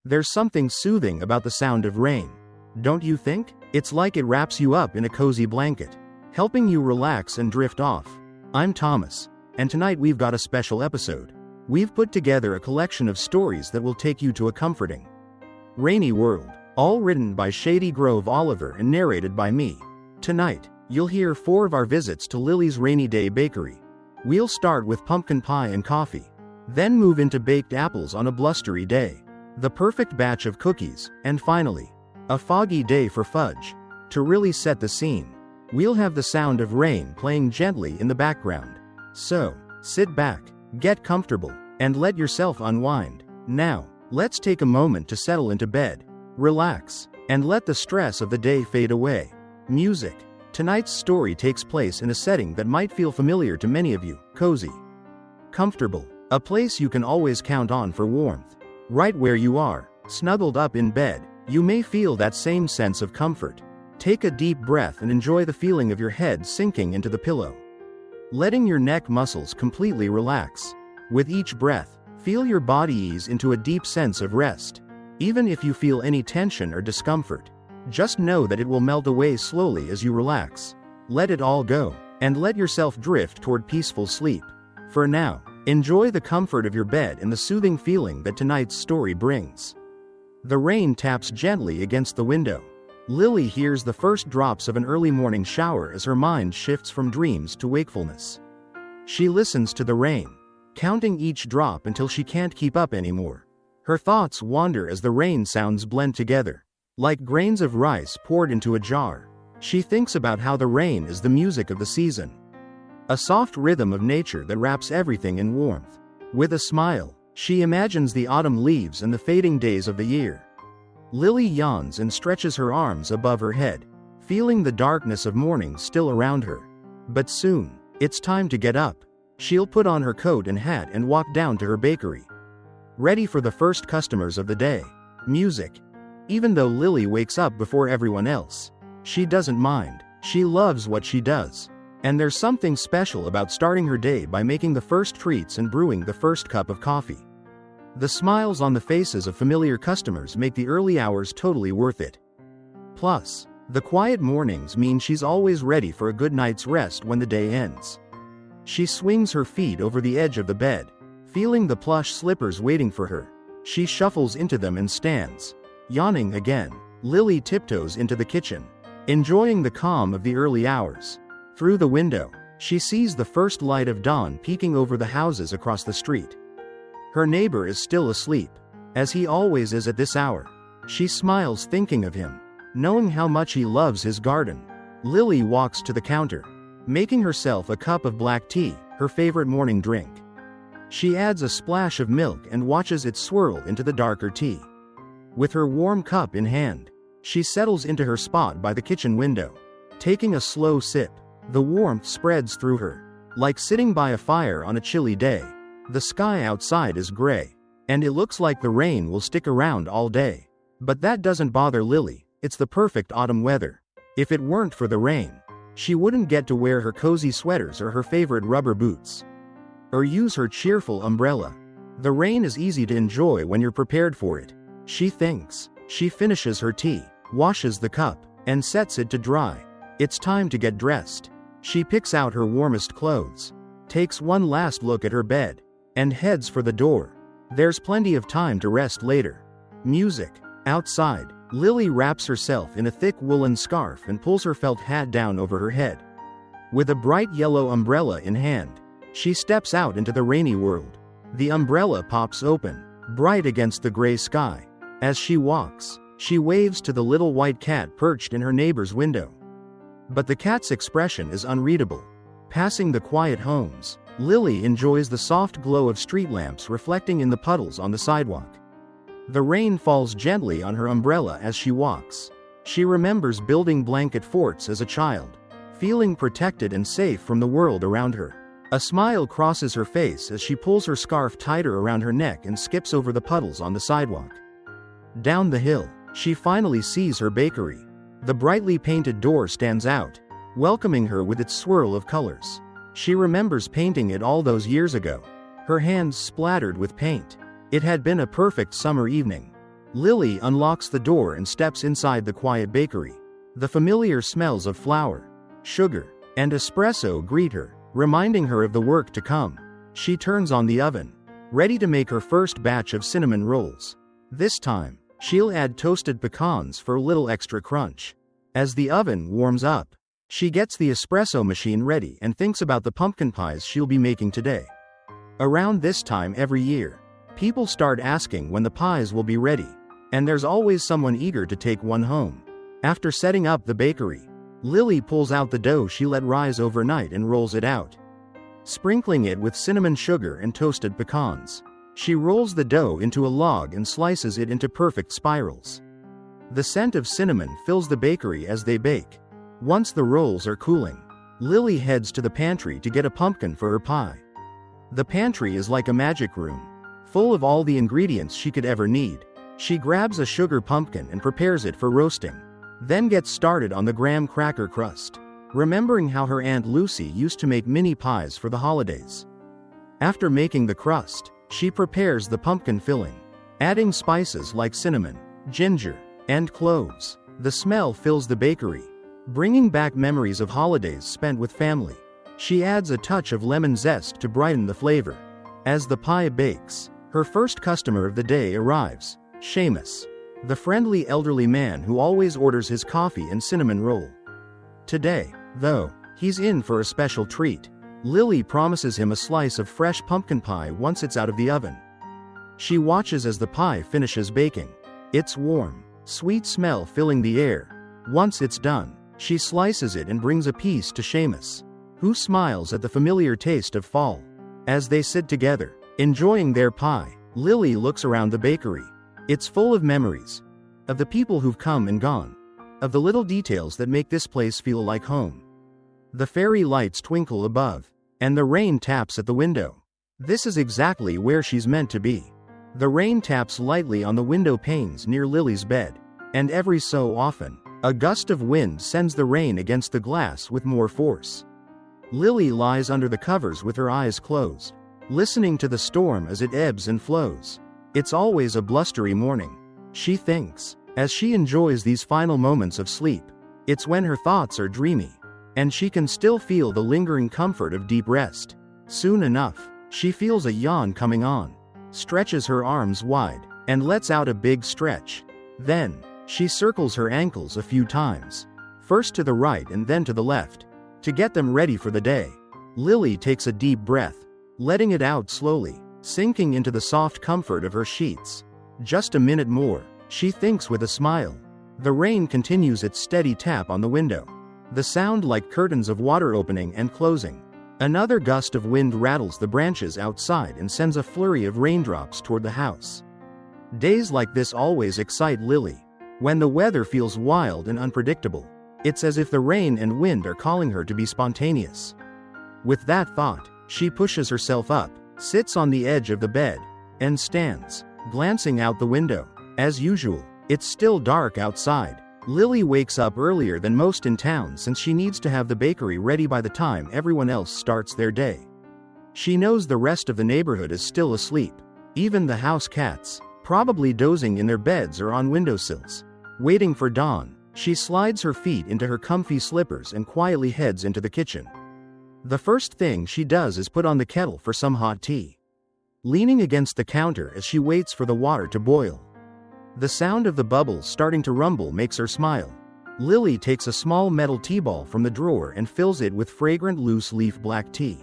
There's something soothing about the sound of rain. Don't you think? It's like it wraps you up in a cozy blanket, helping you relax and drift off. I'm Thomas, and tonight we've got a special episode. We've put together a collection of stories that will take you to a comforting, rainy world, all written by Shady Grove Oliver and narrated by me. Tonight, you'll hear 4 of our visits to Lily's Rainy Day Bakery. We'll start with pumpkin pie and coffee, then move into baked apples on a blustery day, the perfect batch of cookies, and finally, a foggy day for Fudge. To really set the scene, we'll have the sound of rain playing gently in the background. So, sit back, get comfortable, and let yourself unwind. Now, let's take a moment to settle into bed, relax, and let the stress of the day fade away. Music. Tonight's story takes place in a setting that might feel familiar to many of you: cozy, comfortable, a place you can always count on for warmth. Right where you are, snuggled up in bed, you may feel that same sense of comfort. Take a deep breath and enjoy the feeling of your head sinking into the pillow, letting your neck muscles completely relax. With each breath, feel your body ease into a deep sense of rest. Even if you feel any tension or discomfort, just know that it will melt away slowly as you relax. Let it all go, and let yourself drift toward peaceful sleep. For now, enjoy the comfort of your bed and the soothing feeling that tonight's story brings. The rain taps gently against the window. Lily hears the first drops of an early morning shower as her mind shifts from dreams to wakefulness. She listens to the rain, counting each drop until she can't keep up anymore. Her thoughts wander as the rain sounds blend together, like grains of rice poured into a jar. She thinks about how the rain is the music of the season, a soft rhythm of nature that wraps everything in warmth. With a smile, she imagines the autumn leaves and the fading days of the year. Lily yawns and stretches her arms above her head, feeling the darkness of morning still around her. But soon, it's time to get up. She'll put on her coat and hat and walk down to her bakery, ready for the first customers of the day. Music. Even though Lily wakes up before everyone else, she doesn't mind. She loves what she does. And there's something special about starting her day by making the first treats and brewing the first cup of coffee. The smiles on the faces of familiar customers make the early hours totally worth it. Plus, the quiet mornings mean she's always ready for a good night's rest when the day ends. She swings her feet over the edge of the bed, feeling the plush slippers waiting for her. She shuffles into them and stands, yawning again. Lily tiptoes into the kitchen, enjoying the calm of the early hours. Through the window, she sees the first light of dawn peeking over the houses across the street. Her neighbor is still asleep, as he always is at this hour. She smiles thinking of him, knowing how much he loves his garden. Lily walks to the counter, making herself a cup of black tea, her favorite morning drink. She adds a splash of milk and watches it swirl into the darker tea. With her warm cup in hand, she settles into her spot by the kitchen window, taking a slow sip. The warmth spreads through her, like sitting by a fire on a chilly day. The sky outside is gray, and it looks like the rain will stick around all day. But that doesn't bother Lily. It's the perfect autumn weather. If it weren't for the rain, she wouldn't get to wear her cozy sweaters or her favorite rubber boots, or use her cheerful umbrella. The rain is easy to enjoy when you're prepared for it, she thinks. She finishes her tea, washes the cup, and sets it to dry. It's time to get dressed. She picks out her warmest clothes, takes one last look at her bed, and heads for the door. There's plenty of time to rest later. Music. Outside, Lily wraps herself in a thick woolen scarf and pulls her felt hat down over her head. With a bright yellow umbrella in hand, she steps out into the rainy world. The umbrella pops open, bright against the gray sky. As she walks, she waves to the little white cat perched in her neighbor's window. But the cat's expression is unreadable. Passing the quiet homes, Lily enjoys the soft glow of street lamps reflecting in the puddles on the sidewalk. The rain falls gently on her umbrella as she walks. She remembers building blanket forts as a child, feeling protected and safe from the world around her. A smile crosses her face as she pulls her scarf tighter around her neck and skips over the puddles on the sidewalk. Down the hill, she finally sees her bakery. The brightly painted door stands out, welcoming her with its swirl of colors. She remembers painting it all those years ago, her hands splattered with paint. It had been a perfect summer evening. Lily unlocks the door and steps inside the quiet bakery. The familiar smells of flour, sugar, and espresso greet her, reminding her of the work to come. She turns on the oven, ready to make her first batch of cinnamon rolls. This time, she'll add toasted pecans for a little extra crunch. As the oven warms up, she gets the espresso machine ready and thinks about the pumpkin pies she'll be making today. Around this time every year, people start asking when the pies will be ready, and there's always someone eager to take one home. After setting up the bakery, Lily pulls out the dough she let rise overnight and rolls it out, sprinkling it with cinnamon sugar and toasted pecans. She rolls the dough into a log and slices it into perfect spirals. The scent of cinnamon fills the bakery as they bake. Once the rolls are cooling, Lily heads to the pantry to get a pumpkin for her pie. The pantry is like a magic room, full of all the ingredients she could ever need. She grabs a sugar pumpkin and prepares it for roasting, then gets started on the graham cracker crust, remembering how her Aunt Lucy used to make mini pies for the holidays. After making the crust, she prepares the pumpkin filling, adding spices like cinnamon, ginger, and cloves. The smell fills the bakery, bringing back memories of holidays spent with family. She adds a touch of lemon zest to brighten the flavor. As the pie bakes, her first customer of the day arrives, Seamus, the friendly elderly man who always orders his coffee and cinnamon roll. Today, though, he's in for a special treat. Lily promises him a slice of fresh pumpkin pie once it's out of the oven. She watches as the pie finishes baking, its warm, sweet smell filling the air. Once it's done, she slices it and brings a piece to Seamus, who smiles at the familiar taste of fall. As they sit together, enjoying their pie, Lily looks around the bakery. It's full of memories, of the people who've come and gone, of the little details that make this place feel like home. The fairy lights twinkle above, and the rain taps at the window. This is exactly where she's meant to be. The rain taps lightly on the window panes near Lily's bed, and every so often, a gust of wind sends the rain against the glass with more force. Lily lies under the covers with her eyes closed, listening to the storm as it ebbs and flows. It's always a blustery morning, she thinks, as she enjoys these final moments of sleep. It's when her thoughts are dreamy, and she can still feel the lingering comfort of deep rest. Soon enough, she feels a yawn coming on, stretches her arms wide, and lets out a big stretch. Then, she circles her ankles a few times, first to the right and then to the left, to get them ready for the day. Lily takes a deep breath, letting it out slowly, sinking into the soft comfort of her sheets. Just a minute more, she thinks with a smile. The rain continues its steady tap on the window, the sound like curtains of water opening and closing. Another gust of wind rattles the branches outside and sends a flurry of raindrops toward the house. Days like this always excite Lily. When the weather feels wild and unpredictable, it's as if the rain and wind are calling her to be spontaneous. With that thought, she pushes herself up, sits on the edge of the bed, and stands, glancing out the window. As usual, it's still dark outside. Lily wakes up earlier than most in town since she needs to have the bakery ready by the time everyone else starts their day. She knows the rest of the neighborhood is still asleep, even the house cats, probably dozing in their beds or on windowsills. Waiting for dawn, she slides her feet into her comfy slippers and quietly heads into the kitchen. The first thing she does is put on the kettle for some hot tea, leaning against the counter as she waits for the water to boil. The sound of the bubbles starting to rumble makes her smile. Lily takes a small metal tea ball from the drawer and fills it with fragrant loose-leaf black tea.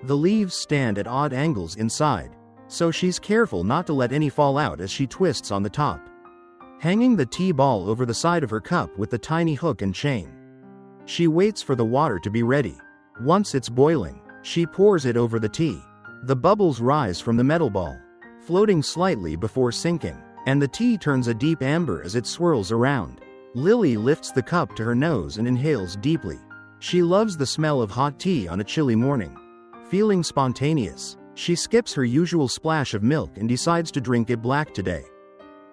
The leaves stand at odd angles inside, so she's careful not to let any fall out as she twists on the top, hanging the tea ball over the side of her cup with the tiny hook and chain. She waits for the water to be ready. Once it's boiling, she pours it over the tea. The bubbles rise from the metal ball, floating slightly before sinking, and the tea turns a deep amber as it swirls around. Lily lifts the cup to her nose and inhales deeply. She loves the smell of hot tea on a chilly morning. Feeling spontaneous, she skips her usual splash of milk and decides to drink it black today.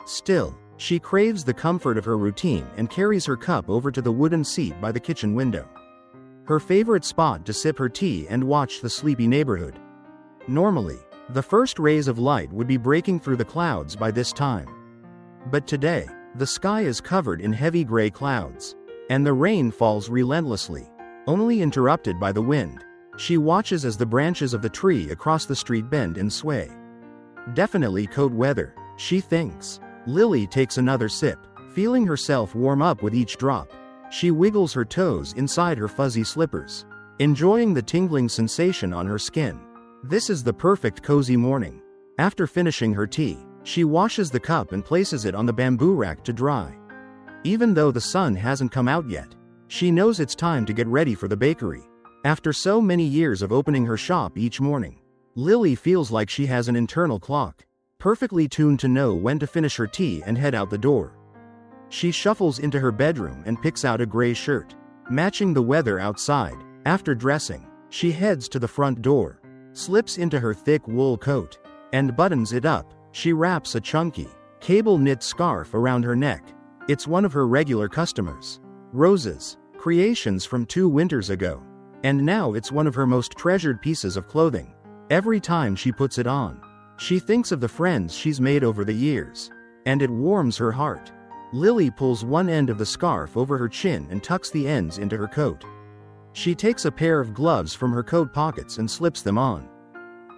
Still, she craves the comfort of her routine and carries her cup over to the wooden seat by the kitchen window, her favorite spot to sip her tea and watch the sleepy neighborhood. Normally, the first rays of light would be breaking through the clouds by this time. But today, the sky is covered in heavy gray clouds, and the rain falls relentlessly, only interrupted by the wind. She watches as the branches of the tree across the street bend and sway. Definitely cold weather, she thinks. Lily takes another sip, feeling herself warm up with each drop. She wiggles her toes inside her fuzzy slippers, enjoying the tingling sensation on her skin. This is the perfect cozy morning. After finishing her tea, she washes the cup and places it on the bamboo rack to dry. Even though the sun hasn't come out yet, she knows it's time to get ready for the bakery. After so many years of opening her shop each morning, Lily feels like she has an internal clock, perfectly tuned to know when to finish her tea and head out the door. She shuffles into her bedroom and picks out a gray shirt, matching the weather outside. After dressing, she heads to the front door, slips into her thick wool coat, and buttons it up. She wraps a chunky, cable-knit scarf around her neck. It's one of her regular customers, Rose's, creations from 2 winters ago. And now it's one of her most treasured pieces of clothing. Every time she puts it on, she thinks of the friends she's made over the years, and it warms her heart. Lily pulls one end of the scarf over her chin and tucks the ends into her coat. She takes a pair of gloves from her coat pockets and slips them on.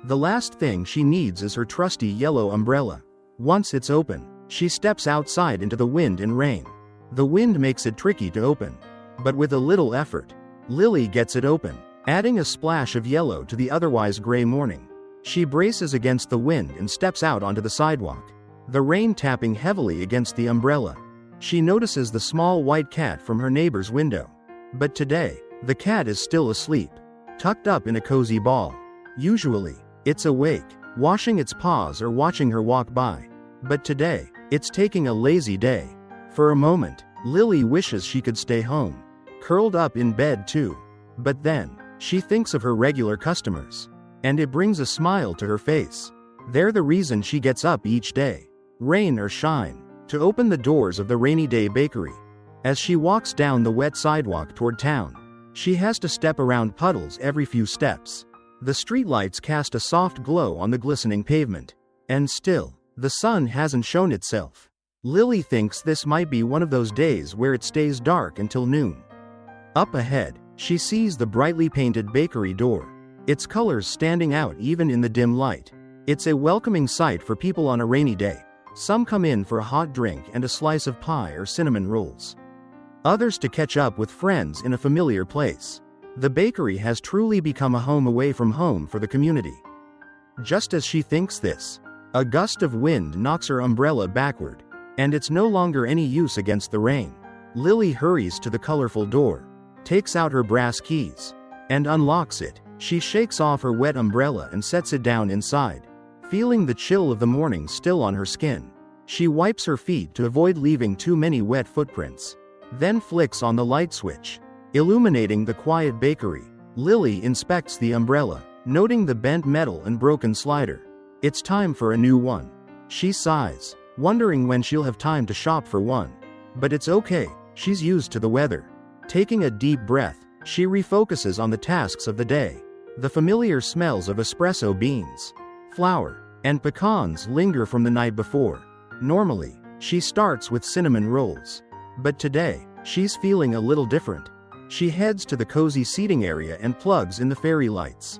The last thing she needs is her trusty yellow umbrella. Once it's open, she steps outside into the wind and rain. The wind makes it tricky to open, but with a little effort, Lily gets it open, adding a splash of yellow to the otherwise gray morning. She braces against the wind and steps out onto the sidewalk, the rain tapping heavily against the umbrella. She notices the small white cat from her neighbor's window. But today, the cat is still asleep, tucked up in a cozy ball. Usually, it's awake, washing its paws or watching her walk by. But today, it's taking a lazy day. For a moment, Lily wishes she could stay home, curled up in bed too. But then, she thinks of her regular customers, and it brings a smile to her face. They're the reason she gets up each day, rain or shine, to open the doors of the rainy day bakery. As she walks down the wet sidewalk toward town, she has to step around puddles every few steps. The streetlights cast a soft glow on the glistening pavement, and still, the sun hasn't shown itself. Lily thinks this might be one of those days where it stays dark until noon. Up ahead, she sees the brightly painted bakery door, its colors standing out even in the dim light. It's a welcoming sight for people on a rainy day. Some come in for a hot drink and a slice of pie or cinnamon rolls. Others to catch up with friends in a familiar place. The bakery has truly become a home away from home for the community. Just as she thinks this, a gust of wind knocks her umbrella backward, and it's no longer any use against the rain. Lily hurries to the colorful door, takes out her brass keys, and unlocks it. She shakes off her wet umbrella and sets it down inside, feeling the chill of the morning still on her skin. She wipes her feet to avoid leaving too many wet footprints, then flicks on the light switch, illuminating the quiet bakery. Lily inspects the umbrella, noting the bent metal and broken slider. It's time for a new one. She sighs, wondering when she'll have time to shop for one. But it's okay, she's used to the weather. Taking a deep breath, she refocuses on the tasks of the day. The familiar smells of espresso beans, flour, and pecans linger from the night before. Normally, she starts with cinnamon rolls. But today, she's feeling a little different. She heads to the cozy seating area and plugs in the fairy lights.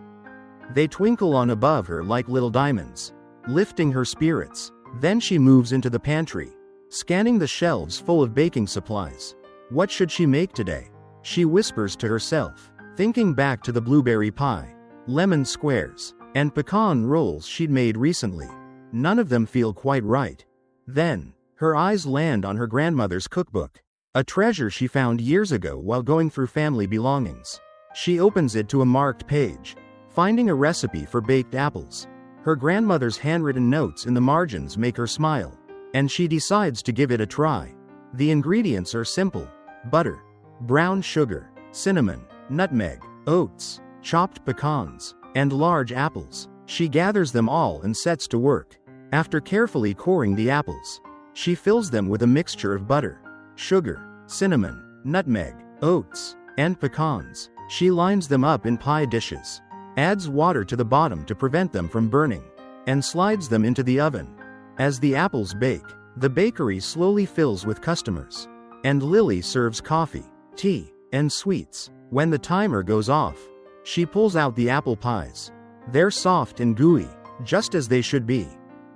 They twinkle on above her like little diamonds, lifting her spirits. Then she moves into the pantry, scanning the shelves full of baking supplies. What should she make today? She whispers to herself, thinking back to the blueberry pie, lemon squares, and pecan rolls she'd made recently. None of them feel quite right. Then, her eyes land on her grandmother's cookbook, a treasure she found years ago while going through family belongings. She opens it to a marked page, finding a recipe for baked apples. Her grandmother's handwritten notes in the margins make her smile, and she decides to give it a try. The ingredients are simple: butter, brown sugar, cinnamon, nutmeg, oats, chopped pecans, and large apples. She gathers them all and sets to work. After carefully coring the apples, she fills them with a mixture of butter, sugar, cinnamon, nutmeg, oats, and pecans. She lines them up in pie dishes, adds water to the bottom to prevent them from burning, and slides them into the oven. As the apples bake, The bakery slowly fills with customers. And Lily serves coffee, tea, and sweets. When the timer goes off, she pulls out the apple pies. They're soft and gooey, just as they should be.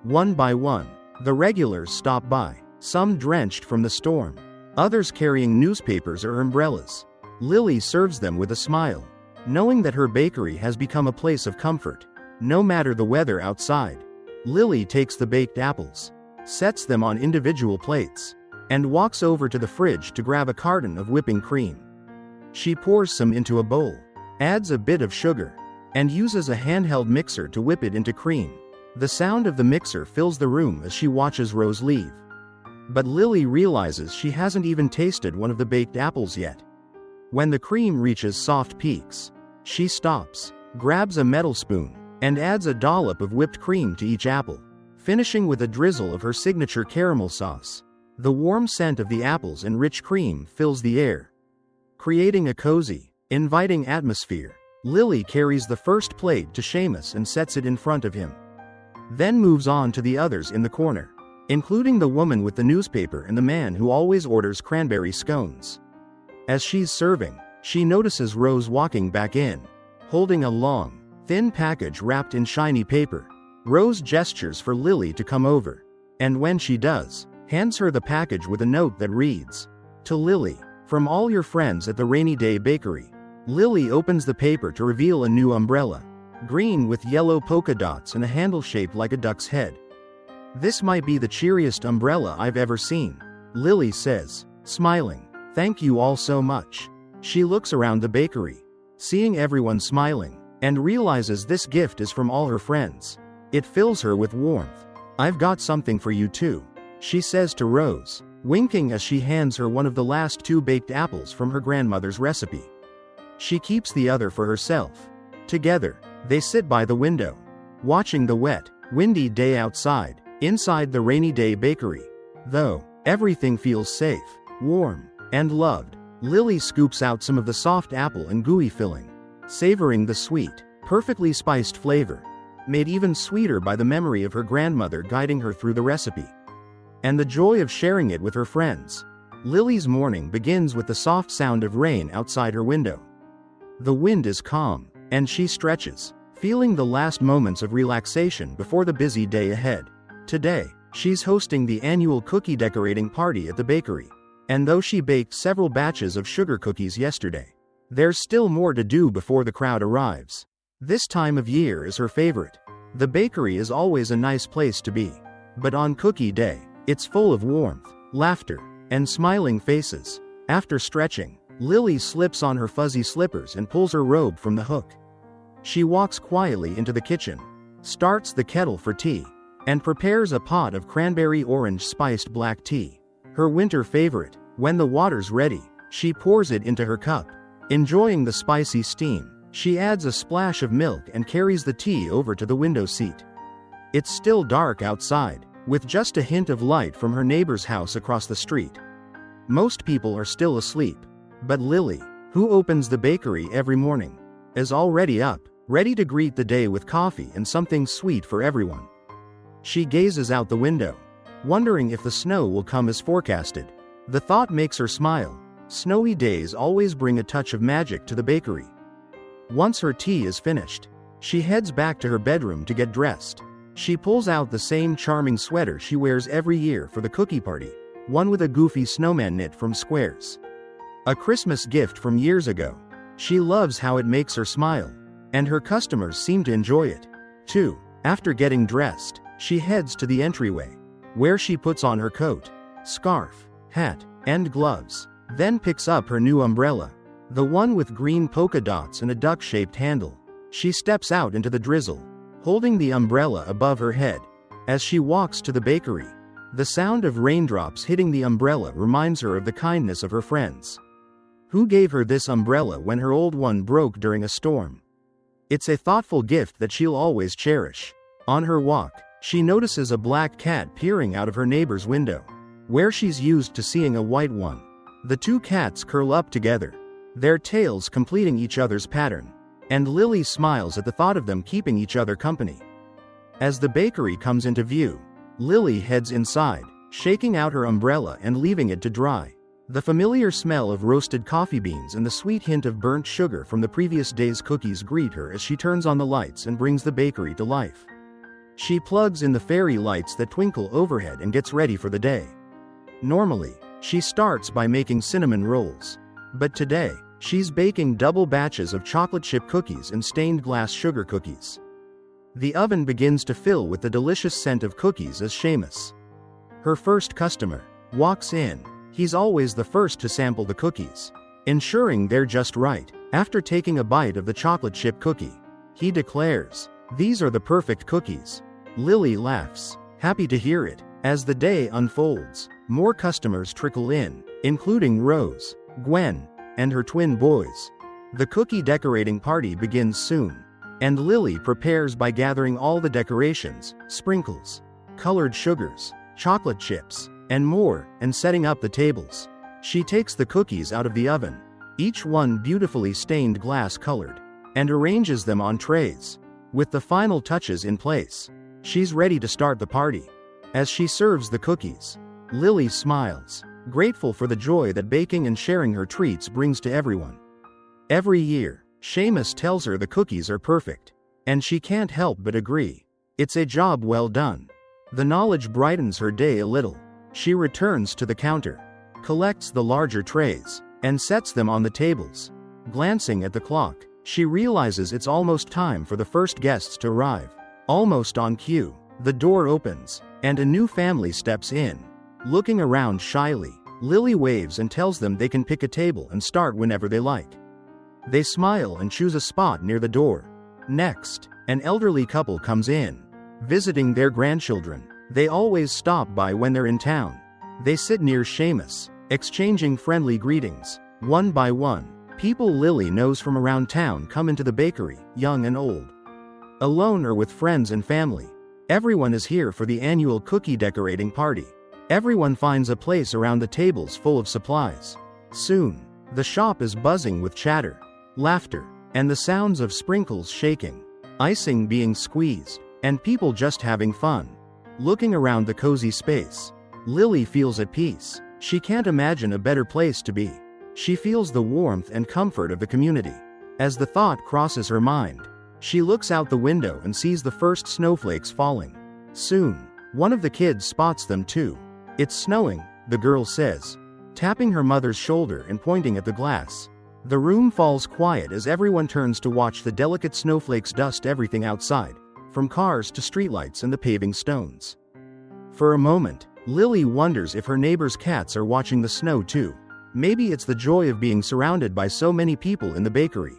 One by one, the regulars stop by, some drenched from the storm, others carrying newspapers or umbrellas. Lily serves them with a smile, knowing that her bakery has become a place of comfort, no matter the weather outside. Lily takes the baked apples, sets them on individual plates, and walks over to the fridge to grab a carton of whipping cream. She pours some into a bowl, adds a bit of sugar, and uses a handheld mixer to whip it into cream. The sound of the mixer fills the room as she watches Rose leave. But Lily realizes she hasn't even tasted one of the baked apples yet. When the cream reaches soft peaks, she stops, grabs a metal spoon, and adds a dollop of whipped cream to each apple, finishing with a drizzle of her signature caramel sauce. The warm scent of the apples and rich cream fills the air, creating a cozy, inviting atmosphere. Lily carries the first plate to Seamus and sets it in front of him, then moves on to the others in the corner, including the woman with the newspaper and the man who always orders cranberry scones. As she's serving, she notices Rose walking back in, holding a long, thin package wrapped in shiny paper. Rose gestures for Lily to come over, and when she does, hands her the package with a note that reads, "To Lily, from all your friends at the Rainy Day Bakery." Lily opens the paper to reveal a new umbrella, green with yellow polka dots and a handle shaped like a duck's head. "This might be the cheeriest umbrella I've ever seen," Lily says, smiling. "Thank you all so much." She looks around the bakery, seeing everyone smiling, and realizes this gift is from all her friends. It fills her with warmth. "I've got something for you too," she says to Rose, winking as she hands her one of the last 2 baked apples from her grandmother's recipe. She keeps the other for herself. Together, they sit by the window, watching the wet, windy day outside. Inside the Rainy Day Bakery, though, everything feels safe, warm, and loved. Lily scoops out some of the soft apple and gooey filling, savoring the sweet, perfectly spiced flavor, made even sweeter by the memory of her grandmother guiding her through the recipe, and the joy of sharing it with her friends. Lily's morning begins with the soft sound of rain outside her window. The wind is calm, and she stretches, feeling the last moments of relaxation before the busy day ahead. Today, she's hosting the annual cookie decorating party at the bakery, and though she baked several batches of sugar cookies yesterday, there's still more to do before the crowd arrives. This time of year is her favorite. The bakery is always a nice place to be, but on cookie day, it's full of warmth, laughter, and smiling faces. After stretching, Lily slips on her fuzzy slippers and pulls her robe from the hook. She walks quietly into the kitchen, starts the kettle for tea, and prepares a pot of cranberry orange spiced black tea, her winter favorite. When the water's ready, she pours it into her cup. Enjoying the spicy steam, she adds a splash of milk and carries the tea over to the window seat. It's still dark outside, with just a hint of light from her neighbor's house across the street. Most people are still asleep, but Lily, who opens the bakery every morning, is already up, ready to greet the day with coffee and something sweet for everyone. She gazes out the window, wondering if the snow will come as forecasted. The thought makes her smile. Snowy days always bring a touch of magic to the bakery. Once her tea is finished, she heads back to her bedroom to get dressed. She pulls out the same charming sweater she wears every year for the cookie party, one with a goofy snowman knit from squares. A Christmas gift from years ago. She loves how it makes her smile, and her customers seem to enjoy it, too. After getting dressed, she heads to the entryway, where she puts on her coat, scarf, hat, and gloves, then picks up her new umbrella, the one with green polka dots and a duck-shaped handle. She steps out into the drizzle, holding the umbrella above her head. As she walks to the bakery, the sound of raindrops hitting the umbrella reminds her of the kindness of her friends, who gave her this umbrella when her old one broke during a storm. It's a thoughtful gift that she'll always cherish. On her walk, she notices a black cat peering out of her neighbor's window, where she's used to seeing a white one. The 2 cats curl up together, their tails completing each other's pattern, and Lily smiles at the thought of them keeping each other company. As the bakery comes into view, Lily heads inside. shaking out her umbrella and leaving it to dry. The familiar smell of roasted coffee beans and the sweet hint of burnt sugar from the previous day's cookies greet her as she turns on the lights and brings the bakery to life. She plugs in the fairy lights that twinkle overhead and gets ready for the day. Normally, she starts by making cinnamon rolls. But today, she's baking double batches of chocolate chip cookies and stained glass sugar cookies. The oven begins to fill with the delicious scent of cookies as Seamus, her first customer, walks in. He's always the first to sample the cookies, ensuring they're just right. After taking a bite of the chocolate chip cookie, he declares, "These are the perfect cookies." Lily laughs, happy to hear it. As the day unfolds, more customers trickle in, including Rose, Gwen, and her twin boys. The cookie decorating party begins soon, and Lily prepares by gathering all the decorations, sprinkles, colored sugars, chocolate chips, and more, and setting up the tables. She takes the cookies out of the oven, each one beautifully stained glass colored, and arranges them on trays. With the final touches in place, she's ready to start the party. As she serves the cookies, Lily smiles, grateful for the joy that baking and sharing her treats brings to everyone. Every year, Seamus tells her the cookies are perfect, and she can't help but agree. It's a job well done. The knowledge brightens her day a little. She returns to the counter, collects the larger trays, and sets them on the tables. Glancing at the clock, she realizes it's almost time for the first guests to arrive. Almost on cue, the door opens, and a new family steps in. Looking around shyly, Lily waves and tells them they can pick a table and start whenever they like. They smile and choose a spot near the door. Next, an elderly couple comes in, visiting their grandchildren. They always stop by when they're in town. They sit near Seamus, exchanging friendly greetings. One by one, people Lily knows from around town come into the bakery, young and old, alone or with friends and family. Everyone is here for the annual cookie decorating party. Everyone finds a place around the tables full of supplies. Soon, the shop is buzzing with chatter, laughter, and the sounds of sprinkles shaking, icing being squeezed, and people just having fun. Looking around the cozy space, Lily feels at peace. She can't imagine a better place to be. She feels the warmth and comfort of the community. As the thought crosses her mind, she looks out the window and sees the first snowflakes falling. Soon, one of the kids spots them too. "It's snowing," the girl says, tapping her mother's shoulder and pointing at the glass. The room falls quiet as everyone turns to watch the delicate snowflakes dust everything outside, from cars to streetlights and the paving stones. For a moment, Lily wonders if her neighbor's cats are watching the snow too. Maybe it's the joy of being surrounded by so many people in the bakery.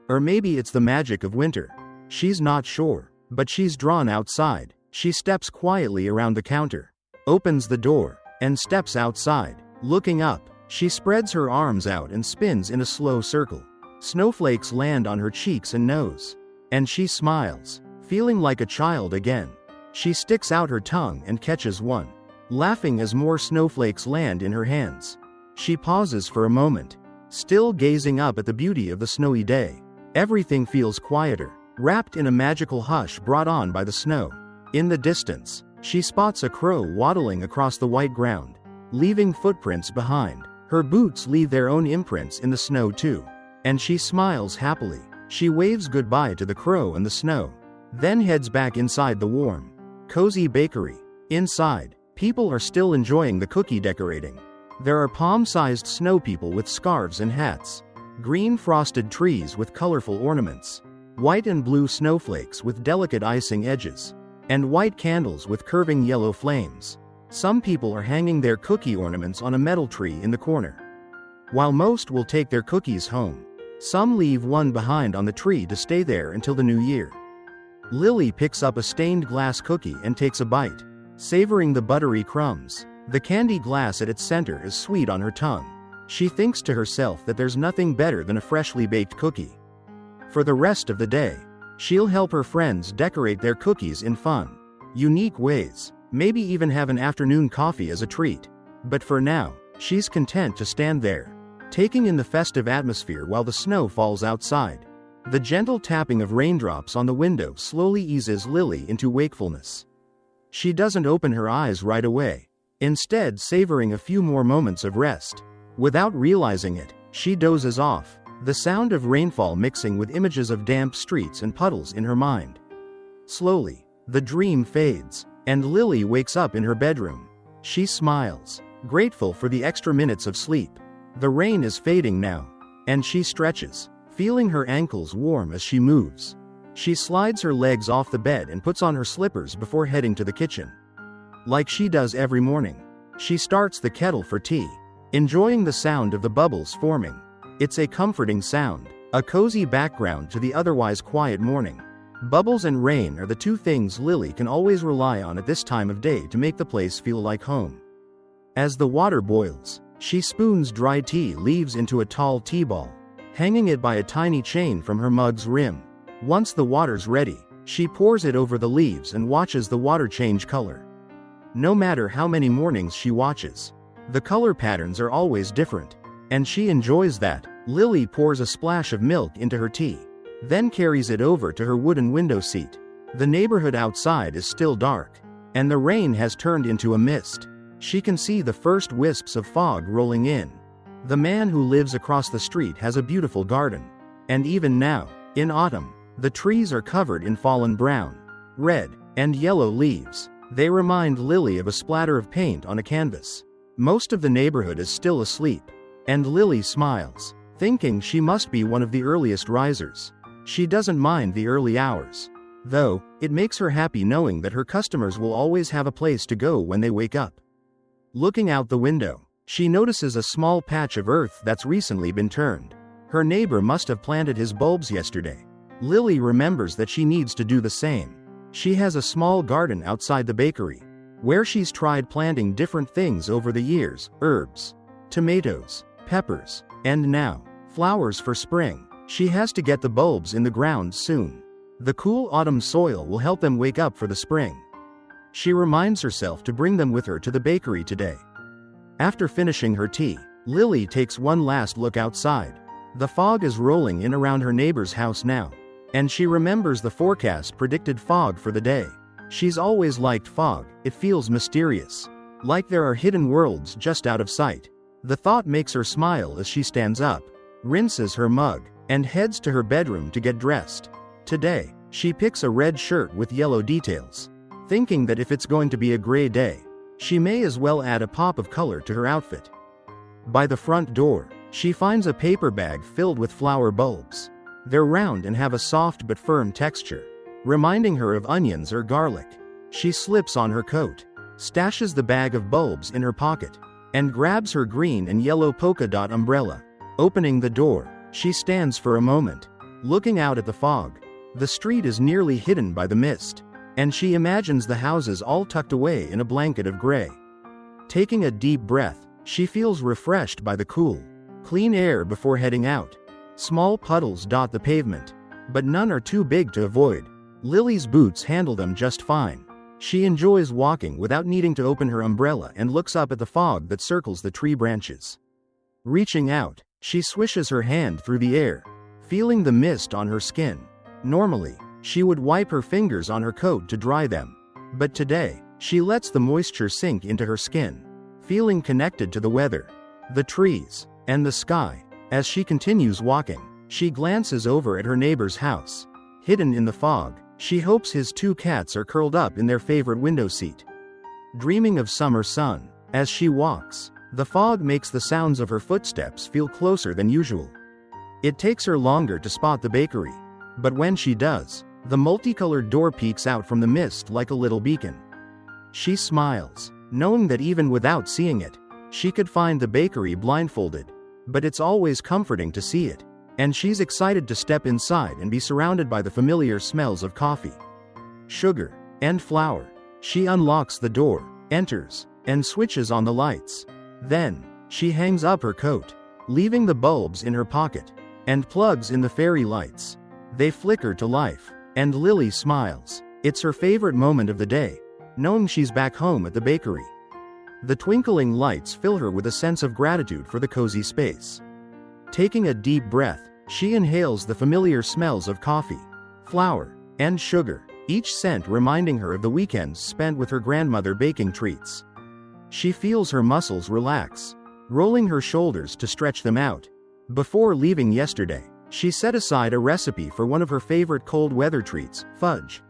Or maybe it's the magic of winter. She's not sure, but she's drawn outside. She steps quietly around the counter, opens the door, and steps outside. Looking up, she spreads her arms out and spins in a slow circle. Snowflakes land on her cheeks and nose, and she smiles, feeling like a child again. She sticks out her tongue and catches one, laughing as more snowflakes land in her hands. She pauses for a moment, still gazing up at the beauty of the snowy day. Everything feels quieter, wrapped in a magical hush brought on by the snow. In the distance, she spots a crow waddling across the white ground, leaving footprints behind. Her boots leave their own imprints in the snow too, and she smiles happily. She waves goodbye to the crow and the snow, then heads back inside the warm, cozy bakery. Inside, people are still enjoying the cookie decorating. There are palm-sized snow people with scarves and hats, green frosted trees with colorful ornaments, white and blue snowflakes with delicate icing edges, and white candles with curving yellow flames. Some people are hanging their cookie ornaments on a metal tree in the corner. While most will take their cookies home, some leave one behind on the tree to stay there until the new year. Lily picks up a stained glass cookie and takes a bite, savoring the buttery crumbs. The candy glass at its center is sweet on her tongue. She thinks to herself that there's nothing better than a freshly baked cookie. For the rest of the day, she'll help her friends decorate their cookies in fun, unique ways, maybe even have an afternoon coffee as a treat. But for now, she's content to stand there, taking in the festive atmosphere while the snow falls outside. The gentle tapping of raindrops on the window slowly eases Lily into wakefulness. She doesn't open her eyes right away. instead savoring a few more moments of rest. Without realizing it, she dozes off, the sound of rainfall mixing with images of damp streets and puddles in her mind. Slowly, the dream fades, and Lily wakes up in her bedroom. She smiles, grateful for the extra minutes of sleep. The rain is fading now, and she stretches, feeling her ankles warm as she moves. She slides her legs off the bed and puts on her slippers before heading to the kitchen. Like she does every morning, she starts the kettle for tea, enjoying the sound of the bubbles forming. It's a comforting sound, a cozy background to the otherwise quiet morning. Bubbles and rain are the two things Lily can always rely on at this time of day to make the place feel like home. As the water boils, she spoons dry tea leaves into a tall tea ball, hanging it by a tiny chain from her mug's rim. Once the water's ready, she pours it over the leaves and watches the water change color. No matter how many mornings she watches, the color patterns are always different, and she enjoys that. Lily pours a splash of milk into her tea, then carries it over to her wooden window seat. The neighborhood outside is still dark, and the rain has turned into a mist. She can see the first wisps of fog rolling in. The man who lives across the street has a beautiful garden, and even now, in autumn, the trees are covered in fallen brown, red, and yellow leaves. They remind Lily of a splatter of paint on a canvas. Most of the neighborhood is still asleep, and Lily smiles, thinking she must be one of the earliest risers. She doesn't mind the early hours, though. It makes her happy knowing that her customers will always have a place to go when they wake up. Looking out the window, she notices a small patch of earth that's recently been turned. Her neighbor must have planted his bulbs yesterday. Lily remembers that she needs to do the same. She has a small garden outside the bakery, where she's tried planting different things over the years: herbs, tomatoes, peppers, and now, flowers for spring. She has to get the bulbs in the ground soon. The cool autumn soil will help them wake up for the spring. She reminds herself to bring them with her to the bakery today. After finishing her tea, Lily takes one last look outside. The fog is rolling in around her neighbor's house now, and she remembers the forecast predicted fog for the day. She's always liked fog. It feels mysterious, like there are hidden worlds just out of sight. The thought makes her smile as she stands up, rinses her mug, and heads to her bedroom to get dressed. Today, she picks a red shirt with yellow details, thinking that if it's going to be a gray day, she may as well add a pop of color to her outfit. By the front door, she finds a paper bag filled with flower bulbs. They're round and have a soft but firm texture, reminding her of onions or garlic. She slips on her coat, stashes the bag of bulbs in her pocket, and grabs her green and yellow polka dot umbrella. Opening the door, she stands for a moment, looking out at the fog. The street is nearly hidden by the mist, and she imagines the houses all tucked away in a blanket of gray. Taking a deep breath, she feels refreshed by the cool, clean air before heading out. Small puddles dot the pavement, but none are too big to avoid. Lily's boots handle them just fine. She enjoys walking without needing to open her umbrella and looks up at the fog that circles the tree branches. Reaching out, she swishes her hand through the air, feeling the mist on her skin. Normally, she would wipe her fingers on her coat to dry them, but today, she lets the moisture sink into her skin, feeling connected to the weather, the trees, and the sky. As she continues walking, she glances over at her neighbor's house. Hidden in the fog, she hopes his two cats are curled up in their favorite window seat, dreaming of summer sun. As she walks, the fog makes the sounds of her footsteps feel closer than usual. It takes her longer to spot the bakery, but when she does, the multicolored door peeks out from the mist like a little beacon. She smiles, knowing that even without seeing it, she could find the bakery blindfolded. But it's always comforting to see it, and she's excited to step inside and be surrounded by the familiar smells of coffee, sugar, and flour. She unlocks the door, enters, and switches on the lights. Then, she hangs up her coat, leaving the bulbs in her pocket, and plugs in the fairy lights. They flicker to life, and Lily smiles. It's her favorite moment of the day, knowing she's back home at the bakery. The twinkling lights fill her with a sense of gratitude for the cozy space. Taking a deep breath, she inhales the familiar smells of coffee, flour, and sugar, each scent reminding her of the weekends spent with her grandmother baking treats. She feels her muscles relax, rolling her shoulders to stretch them out. Before leaving yesterday, she set aside a recipe for one of her favorite cold weather treats, fudge.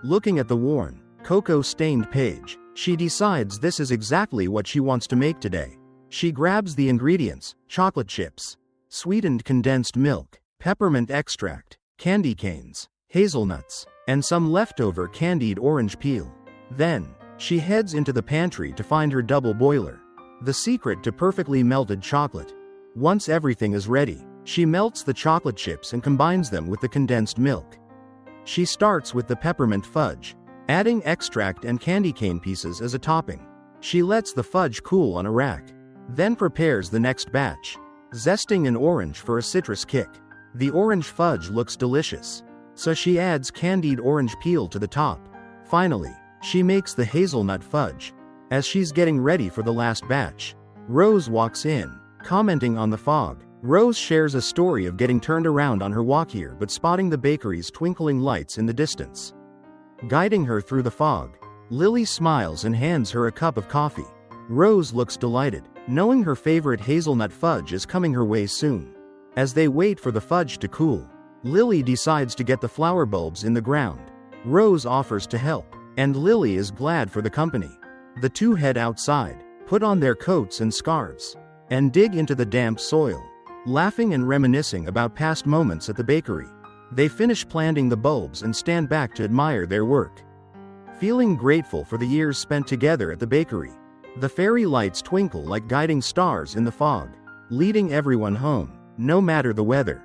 Looking at the worn, cocoa-stained page, she decides this is exactly what she wants to make today. She grabs the ingredients: chocolate chips, sweetened condensed milk, peppermint extract, candy canes, hazelnuts, and some leftover candied orange peel. Then, she heads into the pantry to find her double boiler, the secret to perfectly melted chocolate. Once everything is ready, she melts the chocolate chips and combines them with the condensed milk. She starts with the peppermint fudge, adding extract and candy cane pieces as a topping. She lets the fudge cool on a rack, then prepares the next batch, zesting an orange for a citrus kick. The orange fudge looks delicious, so she adds candied orange peel to the top. Finally, she makes the hazelnut fudge. As she's getting ready for the last batch, Rose walks in, commenting on the fog. Rose shares a story of getting turned around on her walk here but spotting the bakery's twinkling lights in the distance. Guiding her through the fog, Lily smiles and hands her a cup of coffee. Rose looks delighted, knowing her favorite hazelnut fudge is coming her way soon. As they wait for the fudge to cool, Lily decides to get the flower bulbs in the ground. Rose offers to help, and Lily is glad for the company. The two head outside, put on their coats and scarves, and dig into the damp soil, laughing and reminiscing about past moments at the bakery. They finish planting the bulbs and stand back to admire their work. Feeling grateful for the years spent together at the bakery, the fairy lights twinkle like guiding stars in the fog, leading everyone home, no matter the weather.